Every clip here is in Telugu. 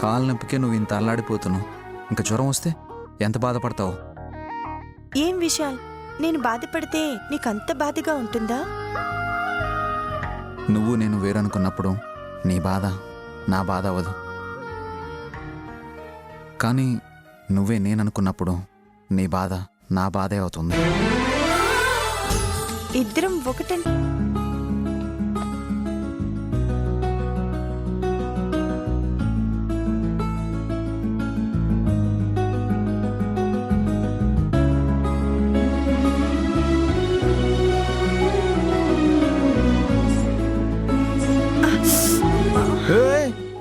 కాలు నొప్పికే నువ్వు ఇంత అల్లాడిపోతున్నావు. ఇంకా జ్వరం వస్తే ఎంత బాధపడతావు? ఏం విశాల్, నేను బాధపడితే నీకంత బాధగా ఉంటుందా? నువ్వు నేను వేరనుకున్నప్పుడు నీ బాధ నా బాధ అవ్వదు. కానీ నువ్వే నేననుకున్నప్పుడు నీ బాధ నా బాధే అవుతుంది. ఇద్దరం ఒకటంటే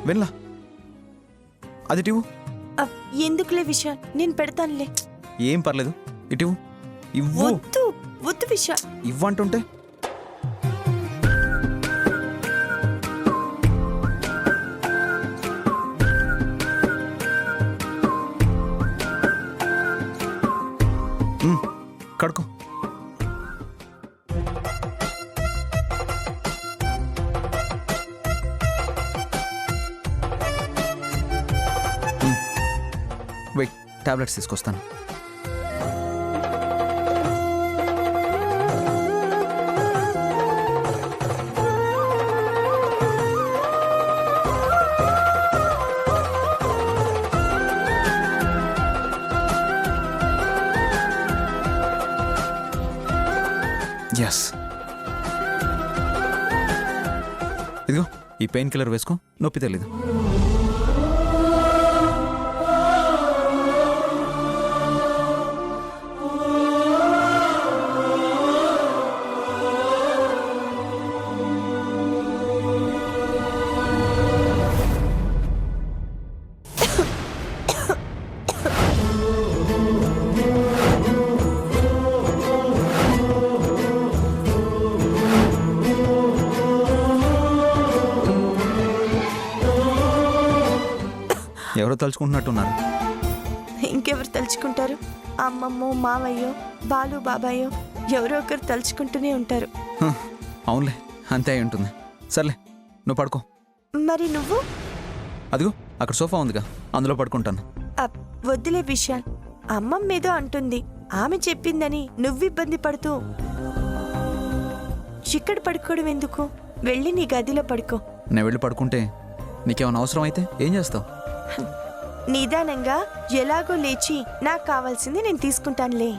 వినలా అది టివు. ఎందుకులే విశాల్, నేను పెడతానులే. ఏం పర్లేదు, ఇటివు. ఇవ్వు. వద్దు వద్దు విశాల్. ఇవ్వంటుంటే కడుకో. వెయిట్, టాబ్లెట్స్ తీసుకొస్తాను. ఎస్, ఇదిగో ఈ పెయిన్ కిల్లర్ వేసుకో, నొప్పి తెలీదు. ఎవరో తలుచుకుంటున్నట్టున్నారు. ఇంకెవరు తలుచుకుంటారు? అమ్మమ్మో, మావయ్యో, బాలు, బాబాయో ఎవరో ఒకరు తలుచుకుంటూనే ఉంటారు. అవునులే, అంతే అయి ఉంటుంది. సర్లే, నువ్వు పడుకో. మరి నువ్వు? అదిగో అక్కడ సోఫా ఉందిగా, అందులో పడుకుంటాను. వద్దులే విశాల్, అమ్మమ్మ ఏదో అంటుంది, ఆమె చెప్పిందని నువ్వు ఇబ్బంది పడుతూ ఇక్కడ పడుకోవడం ఎందుకు? వెళ్ళి నీ గదిలో పడుకో. నేను వెళ్ళి పడుకుంటే నీకేమైనా అవసరం అయితే ఏం చేస్తావు? నిదానంగా ఎలాగో లేచి నాకు కావాల్సింది నేను తీసుకుంటానులే.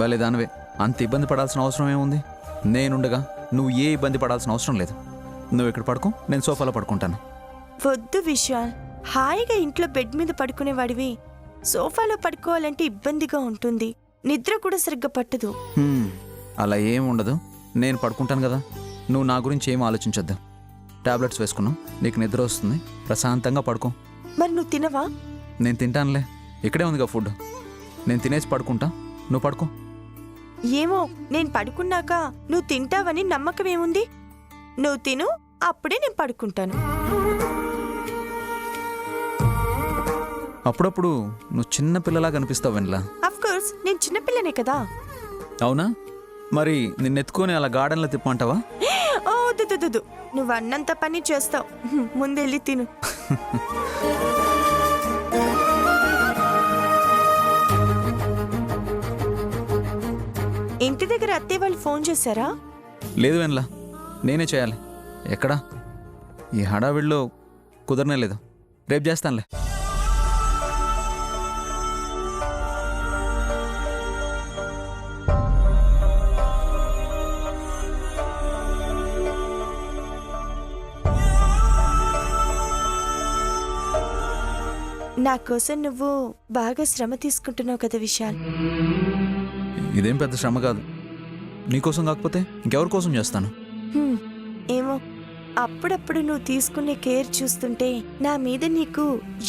భలే దానివే, అంత ఇబ్బంది పడాల్సిన అవసరం ఏముంది? నేనుండగా నువ్వు ఏ ఇబ్బంది పడాల్సిన అవసరం లేదు. నువ్వు ఇక్కడ పడుకో, నేను సోఫాలో పడుకుంటాను. వద్దు విశాల్, హాయిగా ఇంట్లో బెడ్ మీద పడుకునేవాడివి సోఫాలో పడుకోవాలంటే ఇబ్బందిగా ఉంటుంది, నిద్ర కూడా సరిగ్గా పట్టదు. అలా ఏం ఉండదు, నేను పడుకుంటాను కదా. నువ్వు నా గురించి ఏం ఆలోచించొద్దు. టాబ్లెట్స్ వేసుకున్నావు, నీకు నిద్ర వస్తుంది, ప్రశాంతంగా పడుకో. మరి నువ్వు తినవా? నేను తింటానులే, ఇక్కడే ఉందిగా ఫుడ్. నేను తినేసి పడుకుంటా, నువ్వు పడుకో. ఏమో, నేను పడుకున్నాక నువ్వు తింటావని నమ్మకం ఏముంది? నువ్వు తిను, అప్పుడే నేను పడుకుంటాను. అప్పుడప్పుడు నువ్వు చిన్న పిల్లలా కనిపిస్తావు వెన్నెల. అఫ్ కోర్స్, నేను చిన్నపిల్లనే కదా. అవునా? మరి నిన్నెత్తుకొని అలా గార్డెన్లో తిప్పమంటావా? ఓ దుద్దు, నువ్వు అన్నంత పని చేస్తావు. ముందెళ్ళి తిను. ఇంటి దగ్గర అత్తయ్య వాళ్ళు ఫోన్ చేశారా? లేదు వెన్నెల, నేనే చేయాలి. ఎక్కడా ఈ హడావిడిలో కుదరనే లేదు. రేపు చేస్తానులే. నా కోసం నువ్వు బాగా శ్రమ తీసుకుంటున్నావు కదా విశాల్. ఇదేం పెద్ద శ్రమ కాదు. నీకోసం కాకపోతే ఇంకెవరి కోసం చేస్తాను? ఏమో, అప్పుడప్పుడు నువ్వు తీసుకునే కేర్ చూస్తుంటే నా మీద నీకు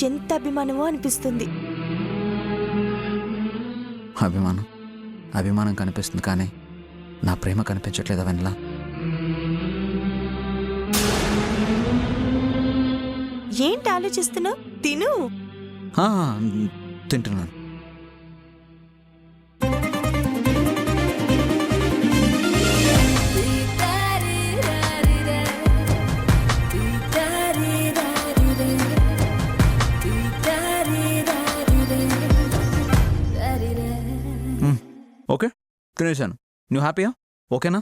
ఎంత అభిమానమో అనిపిస్తుంది. అభిమానం కనిపిస్తుంది, కానీ నా ప్రేమ కనిపించట్లేదా వెన్నెల? ఏంటి ఆలోచిస్తున్నావు? తిను. తింటున్నాను. తినేశాను. నువ్వు హ్యాపీయా? ఓకేనా?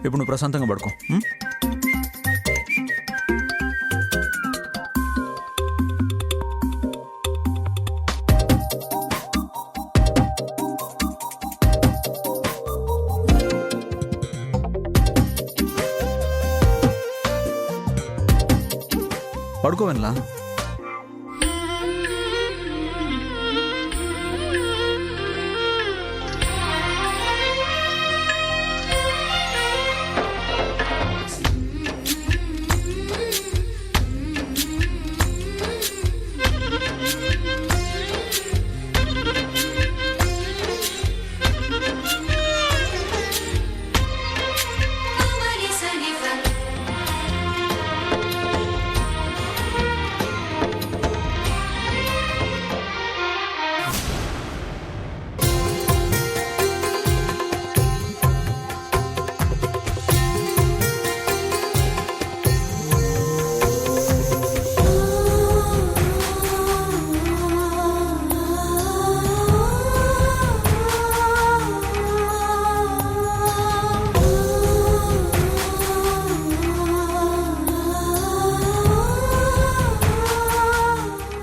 ఇప్పుడు నువ్వు ప్రశాంతంగా పడుకో. పడుకో వెనలా.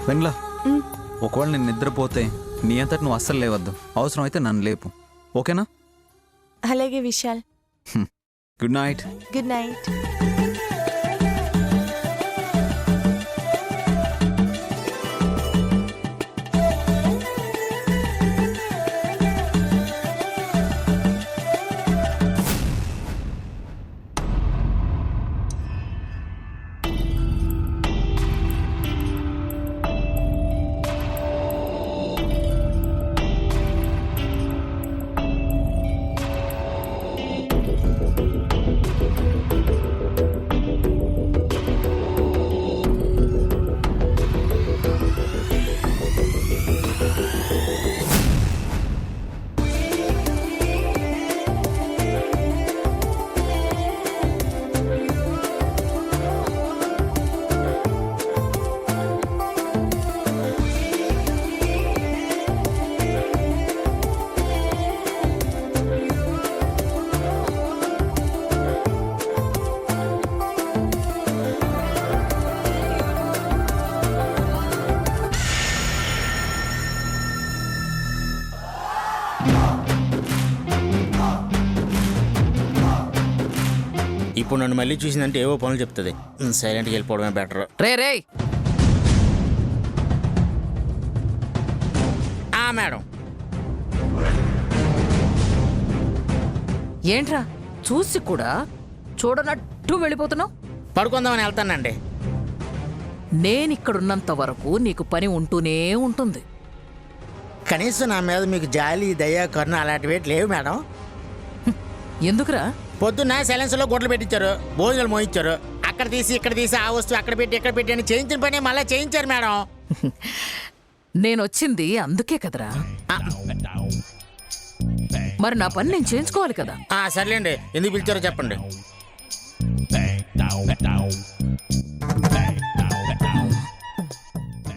వెంగ్లా, ఒకవేళ నేను నిద్రపోతే నీ అంతటి నువ్వు అస్సలు లేవద్దు. అవసరం అయితే నన్ను లేపు. ఓకేనా? అలాగే Vishal. Good night. Good night. ఇప్పుడు నన్ను మళ్ళీ చూసిందంటే ఏవో పనులు చెప్తుంది. సైలెంట్గా వెళ్ళిపోవడమే బెటర్. రే మేడం, ఏంట్రా చూసి కూడా చూడనట్టు వెళ్ళిపోతున్నావు? పడుకుందామని వెళ్తానండి. నేనిక్కడున్నంత వరకు నీకు పని ఉంటూనే ఉంటుంది. కనీసం నా మీద మీకు జాలి, దయ, కరుణ అలాంటివి లేవు మేడం. ఎందుకురా? పొద్దున్న సైలెన్స్లో గొడ్లు పెట్టించారు, భోజనాలు మోయించారు. అక్కడ తీసి ఇక్కడ తీసి ఆ వస్తువు అక్కడ పెట్టి ఇక్కడ పెట్టి అని చేయించిన పని మళ్ళీ చేయించారు మేడం. నేనొచ్చింది అందుకే కదరా. మరి నా పని నేను చేయించుకోవాలి కదా. సర్లేండి, ఎందుకు పిలిచారో చెప్పండి.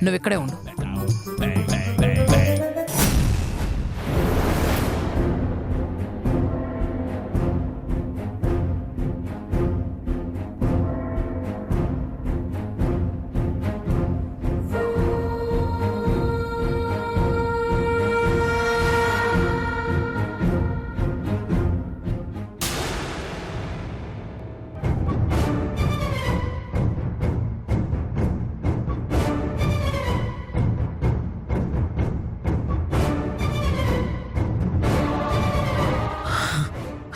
నువ్వు ఇక్కడే ఉండు.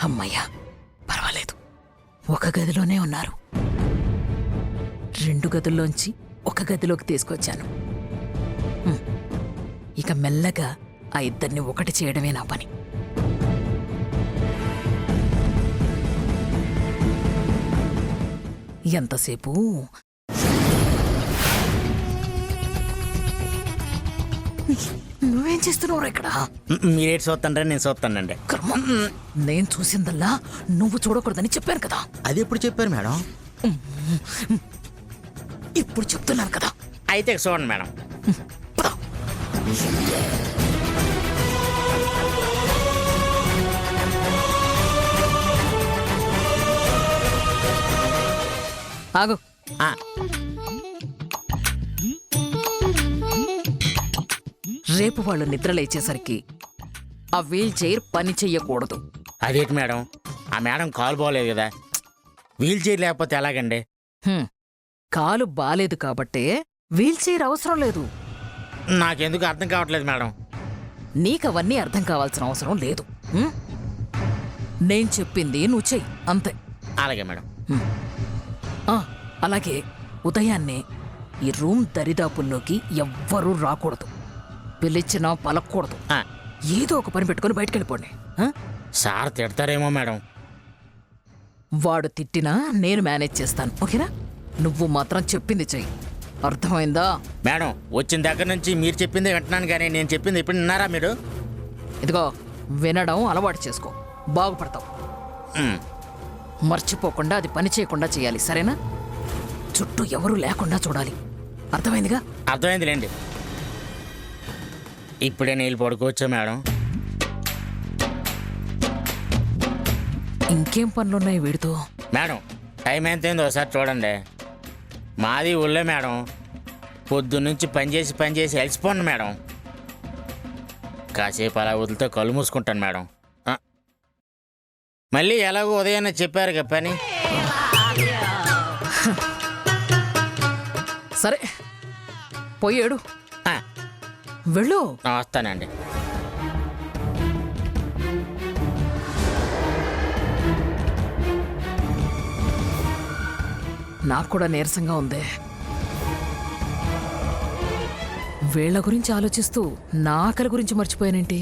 అమ్మయ్యా, పర్వాలేదు. ఒక గదిలోనే ఉన్నారు. 2 గదుల్లోంచి ఒక గదిలోకి తీసుకొచ్చాను. ఇక మెల్లగా ఆ ఇద్దరిని ఒకటి చేయడమే నా పని. ఎంతసేపు నువ్వేం చేస్తున్నావు ఇక్కడ? మీరేటి చూస్తాండ్రే, నేను చూస్తానండి. కర్మ, నేను చూసిందల్లా నువ్వు చూడకూడదని చెప్పాను కదా. అది ఎప్పుడు చెప్పారు మేడం? ఇప్పుడు చెప్తున్నాను కదా. అయితే చూడండి మేడం. పద. ఆగు. ఆ, రేపు వాళ్ళు నిద్ర లేచేసరికి ఆ వీల్ చైర్ పని చెయ్యకూడదు. అదేంటి మేడం, ఆ మేడం కాలు బాగోలేదు కదా, వీల్ చైర్ లేకపోతే ఎలాగండి? హ్మ్. కాలు బాలేదు కాబట్టే వీల్ చైర్ అవసరం లేదు. నాకెందుకు అర్థం కావట్లేదు మేడం. నీకవన్నీ అర్థం కావాల్సిన అవసరం లేదు. హ్మ్? నేను చెప్పింది నువ్వు చెయ్యి అంతే. అలాగే మేడం. ఆ, అలాగే ఉదయాన్నే ఈ రూమ్ దరిదాపుల్లోకి ఎవ్వరూ రాకూడదు. పిలిచినా పలకూడదు. ఆ, ఏదో ఒక పని పెట్టుకుని బయటకెళ్ళిపోండి. ఆ? సార్ తిడతారేమో మేడం. వాడు తిట్టినా నేను మేనేజ్ చేస్తాను, ఓకేనా? నువ్వు మాత్రం చెప్పింది చెయ్యి, అర్థమైందా? మేడం, వచ్చిన దగ్గర నుంచి మీరు చెప్పింది వింటున్నాను కానీ నేను చెప్పింది ఇప్పుడు విన్నారా మీరు? ఇదిగో వినడం అలవాటు చేసుకో, బాగుపడతావు. ఉమ్, మర్చిపోకుండా అది పని చేయకుండా చేయాలి, సరేనా? చుట్టూ ఎవరూ లేకుండా చూడాలి, అర్థమైందిగా? అర్థమైందిలేండి. ఇప్పుడే నీళ్ళు పడుకోవచ్చా మేడం? ఇంకేం పనులున్నాయి వీడితో? మేడం, టైం ఎంతైందో ఒకసారి చూడండి. మాది ఊళ్ళో మేడం. పొద్దున్నుంచి పని చేసి అలసిపోండి మేడం. కాసేపు అలా వదిలితే కళ్ళు మూసుకుంటాను మేడం. ఆ, మళ్ళీ ఎలాగో ఉదయాన్నే చెప్పారు కదా పని. సరే పోయాడు, ఆ, వెళ్ళు. వస్తానండి. నాకు కూడా నీరసంగా ఉంది. వీళ్ళ గురించి ఆలోచిస్తూ నా ఆకలి గురించి మర్చిపోయానేంటి?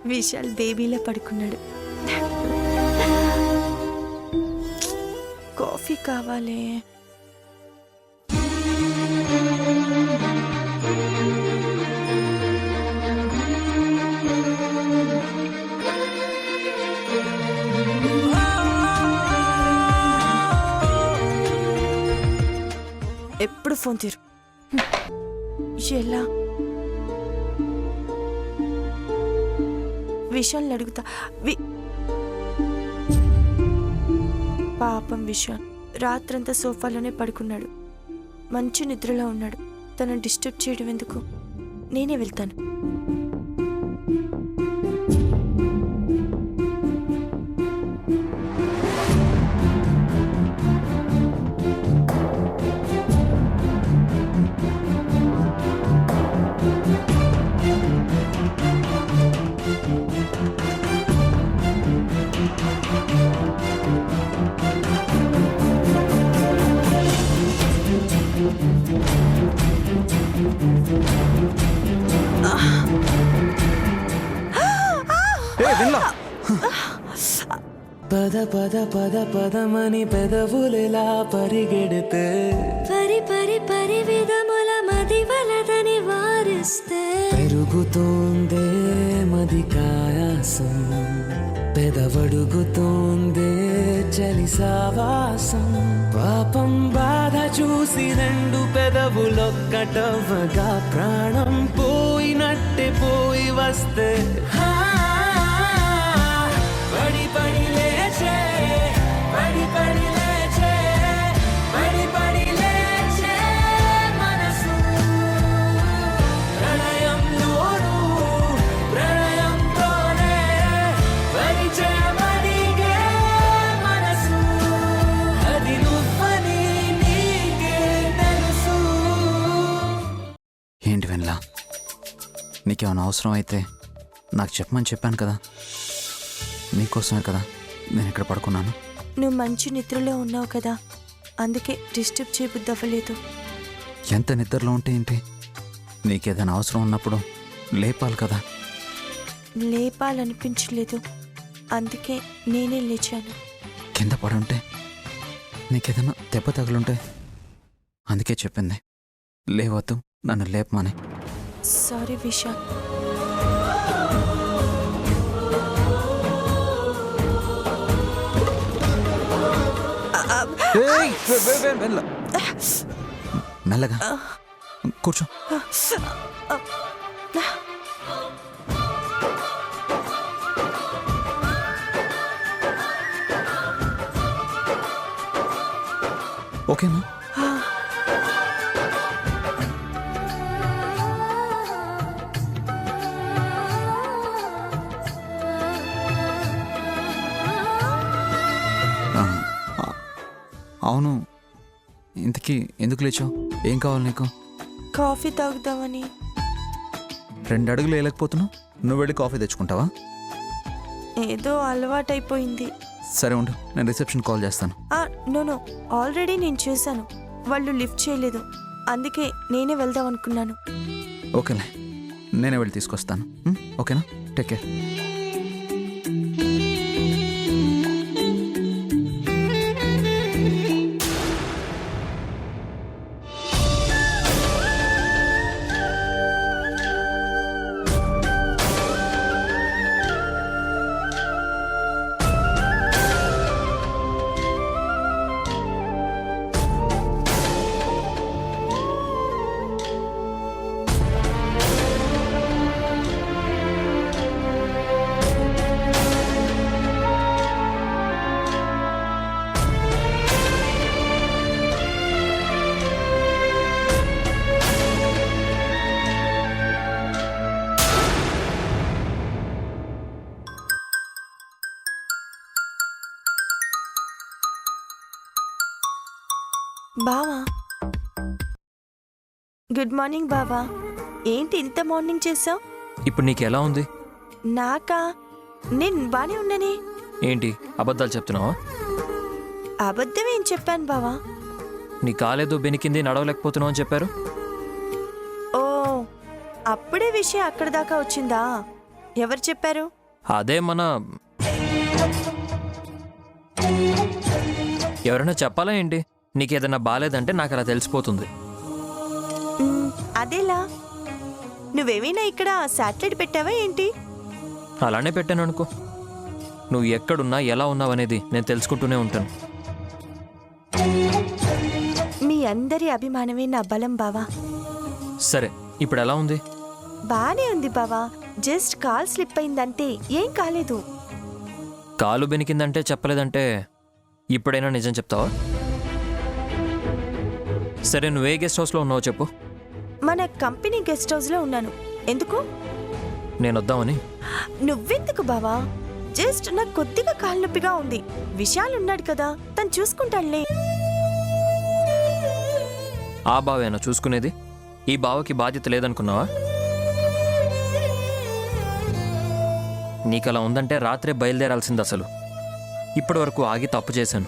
విశాల్ బేబీలో పడుకున్నాడు. కాఫీ కావాలి. ఎప్పుడు ఫోన్ తీరు. ఎలా విశాల్ని అడుగుతా. పాపం విశాల్ రాత్రంతా సోఫాలోనే పడుకున్నాడు. మంచి నిద్రలో ఉన్నాడు. తనని డిస్టర్బ్ చేయడం ఎందుకు? నేనే వెళ్తాను. పద పద పద పదమని పెదవులెలా పరిగెడితే పరి పరి పరి విధముల మది వలదని వారిస్తే పెరుగుతోందే మది కాయాసం పెదవడుగుతోందే చలి సావాసం పాపం బాధ చూసి రెండు పెదవులొక్కటవ్వగా ప్రాణం పోయినట్టే పోయి వస్తే పడి పడి లేచే పడి పడి లేచే పడి పడి లేచే మనసు ప్రణయంలోను ప్రణయంతోనే పరిచయమడిగే మనసు వెన్లా, నీకేమైనా అవసరం అయితే నాకు చెప్పమని చెప్పాను కదా. నీకోసమే కదా నేను ఇక్కడ పడుకున్నాను. నువ్వు మంచి నిద్రలో ఉన్నావు కదా, అందుకే డిస్టర్బ్ చేయబుద్ధి అవ్వలేదు. ఎంత నిద్రలో ఉంటే ఏంటి, నీకేదైనా అవసరం ఉన్నప్పుడు లేపాలి కదా. లేపాలనిపించలేదు, అందుకే నేనే లేచాను. కింద పడి ఉంటే, నీకేదైనా దెబ్బ తగులుంటే, అందుకే చెప్పింది లేవద్దు, నన్ను లేపమని. సారీ విశాల్. మెల్లగా కూర్చో. ఓకేనా? అవును, ఇంతకీ ఎందుకు లేచావు? ఏం కావాలి నీకు? కాఫీ తాగుదామని. 2 అడుగులు వేయలేకపోతున్నావు, నువ్వు వెళ్ళి కాఫీ తెచ్చుకుంటావా? ఏదో అలవాటైపోయింది. సరే ఉండు, నేను రిసెప్షన్ కాల్ చేస్తాను. నో, ఆల్రెడీ నేను చేశాను, వాళ్ళు లిఫ్ట్ చేయలేదు, అందుకే నేనే వెళ్దాం అనుకున్నాను. ఓకేలే, నేనే వెళ్ళి తీసుకొస్తాను. ఓకేనా? Take care. బావా, గుడ్ మార్నింగ్ బావా. ఏంటి ఇంత మార్నింగ్ చేసావు? ఇప్పుడు నీకు ఎలా ఉంది? నాకా? నేను బానే ఉన్నానే. ఏంటి అబద్ధాలు చెప్తున్నావా? అబద్ధం ఏం చెప్పాను బావా? నీ కాలేదో బెనికింది, నడవలేకపోతున్నావు అని చెప్పారు. ఓ, అప్పుడే విషయం అక్కడ దాకా వచ్చిందా? ఎవరు చెప్పారు? అదే మన ఎవరైనా చెప్పాలా ఏంటి? నీకేదన్నా బాలేదంటే నాకు అలా తెలిసిపోతుంది. అదేలా? నువ్వేమైనా ఇక్కడ శాటిలైట్ పెట్టావా ఏంటి? అలానే పెట్టాను అనుకో. నువ్వు ఎక్కడున్నా ఎలా ఉన్నావు అనేది నేను తెలుసుకుంటూనే ఉంటాను. మీ అందరి అభిమానమే నా బలం బావా. సరే, ఇప్పుడు ఎలా ఉంది? బానే ఉంది బావా, జస్ట్ కాల్ స్లిప్ అయిందంతే, ఏం కాలేదు. కాలు బెనికిందంటే చెప్పలేదంటే ఇప్పుడైనా నిజం చెప్తావా? సరే, నువ్వే గెస్ట్ హౌస్లో ఉన్నావో చెప్పు. మన కంపెనీ గెస్ట్ హౌస్ లో ఉన్నాను. ఎందుకు? నేను వద్దామని. నువ్వెందుకు బావా? జస్ట్ నాకు కొద్దిగా కాలు నొప్పిగా ఉంది. విశాల్ ఉన్నాడు కదా, తను చూసుకుంటాడులే. ఆ బావేనా చూసుకునేది? ఈ బావకి బాధ్యత లేదనుకున్నావా? నీకలా ఉందంటే రాత్రే బయలుదేరాల్సింది అసలు. ఇప్పటి వరకు ఆగి తప్పు చేశాను.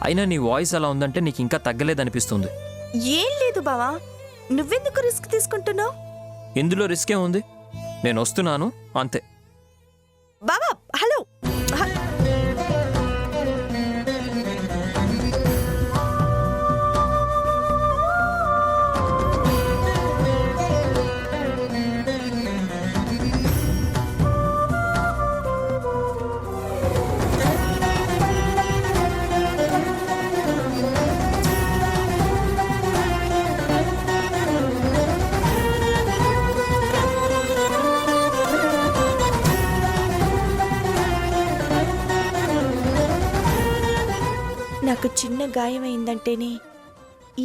అయినా నీ వాయిస్ అలా ఉందంటే నీకు ఇంకా తగ్గలేదనిపిస్తుంది. ఏం లేదు బావా, నువ్వెందుకు రిస్క్ తీసుకుంటున్నావు? ఇందులో రిస్కే ఉంది. నేను వస్తున్నాను అంతే. బావా హలో. నాకు చిన్న గాయమైందంటేనే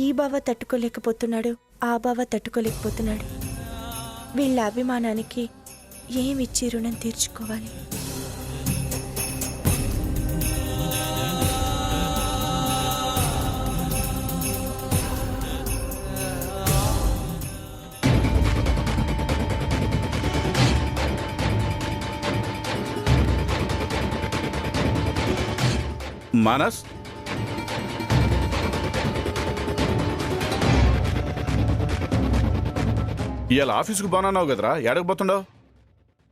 ఈ బావ తట్టుకోలేకపోతున్నాడు, ఆ బావ తట్టుకోలేకపోతున్నాడు. వీళ్ళ అభిమానానికి ఏమిచ్చి రుణం తీర్చుకోవాలి? మానస్, ఇవాళ ఆఫీస్కి బాగున్నావు కదరా, ఏడకు పోతుండవు?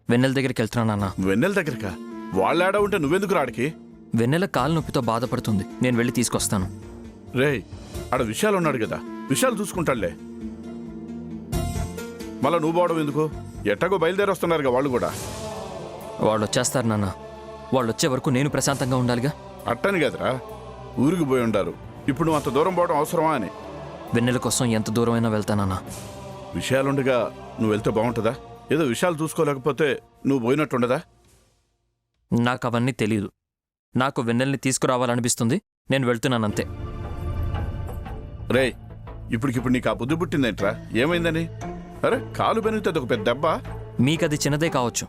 వెన్నెల దగ్గరికి వెళ్తున్నాను నాన్న. వెన్నెల దగ్గరకా? వాళ్ళు ఏడ ఉంటే నువ్వెందుకు రాడికి? వెన్నెల కాలు నొప్పితో బాధపడుతుంది, నేను వెళ్ళి తీసుకొస్తాను. రేయ్, ఆడ విషయాలు ఉన్నాడు కదా, విషయాలు చూసుకుంటాడులే. మళ్ళా నువ్వు పోవడం ఎందుకు? ఎట్టగో బయలుదేరి వస్తున్నారుగా వాళ్ళు కూడా. వాళ్ళు వచ్చేస్తారు నాన్న. వాళ్ళు వచ్చే వరకు నేను ప్రశాంతంగా ఉండాలిగా. అట్టని కదరా, ఊరికి పోయి ఉండారు. ఇప్పుడు నువ్వు అంత దూరం పోవడం అవసరమా అని. వెన్నెల కోసం ఎంత దూరమైనా వెళ్తానన్నా. విషయాలుండగా నువ్వు వెళ్తే బాగుంటుందా? ఏదో విషయాలు చూసుకోలేకపోతే నువ్వు పోయినట్టుండదా? నాకు అవన్నీ తెలీదు. నాకు వెన్నెల్ని తీసుకురావాలనిపిస్తుంది, నేను వెళ్తున్నానంతే. రేయ్, ఇప్పటికిప్పుడు నీకు ఆ బుద్ధి పుట్టిందేంట్రా? ఏమైందని? అరే, కాలు బెనిగితే అదొక పెద్ద దెబ్బ. మీకది చిన్నదే కావచ్చు,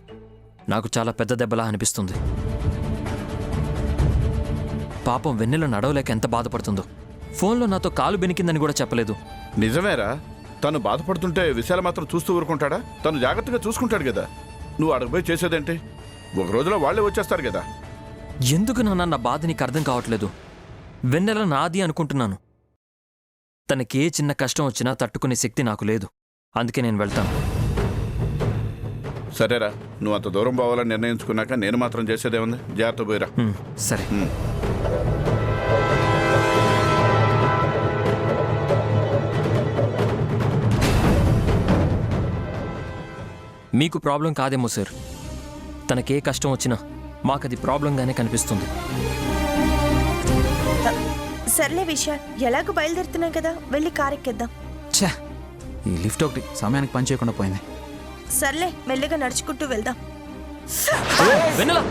నాకు చాలా పెద్ద దెబ్బలా అనిపిస్తుంది. పాపం వెన్నెల నడవలేక ఎంత బాధపడుతుందో. ఫోన్లో నాతో కాలు బెనికిందని కూడా చెప్పలేదు. నిజమేరా, తను బాధపడుతుంటే విషయాలు మాత్రం చూస్తూ ఊరుకుంటాడా? తను జాగ్రత్తగా చూసుకుంటాడు కదా. నువ్వు అడగబోయి చేసేదేంటి? ఒక రోజులో వాళ్ళే వచ్చేస్తారు కదా. ఎందుకు నా బాధ నీకు అర్థం కావట్లేదు? వెన్నెల నాది అనుకుంటున్నాను. తనకే చిన్న కష్టం వచ్చినా తట్టుకునే శక్తి నాకు లేదు. అందుకే నేను వెళ్తాను. సరేరా, నువ్వు అంత దూరం పోవాలని నిర్ణయించుకున్నాక నేను మాత్రం చేసేదేముంది? జాగ్రత్త పోయిరా. సరే. మీకు ప్రాబ్లం కాదేమో సార్. తనకే కష్టం వచ్చినా మాకది ప్రాబ్లంగానే కనిపిస్తుంది. సర్లే విశాల్, ఎలాగో బయలుదేరుతున్నాం కదా, వెళ్ళి కారెక్కేద్దాం. ఛా, ఈ లిఫ్ట్ ఒకటి సమయానికి పని చేయకుండా పోయింది. సర్లే, మెల్లగా నడుచుకుంటూ వెళ్దాం. వెన్నెల!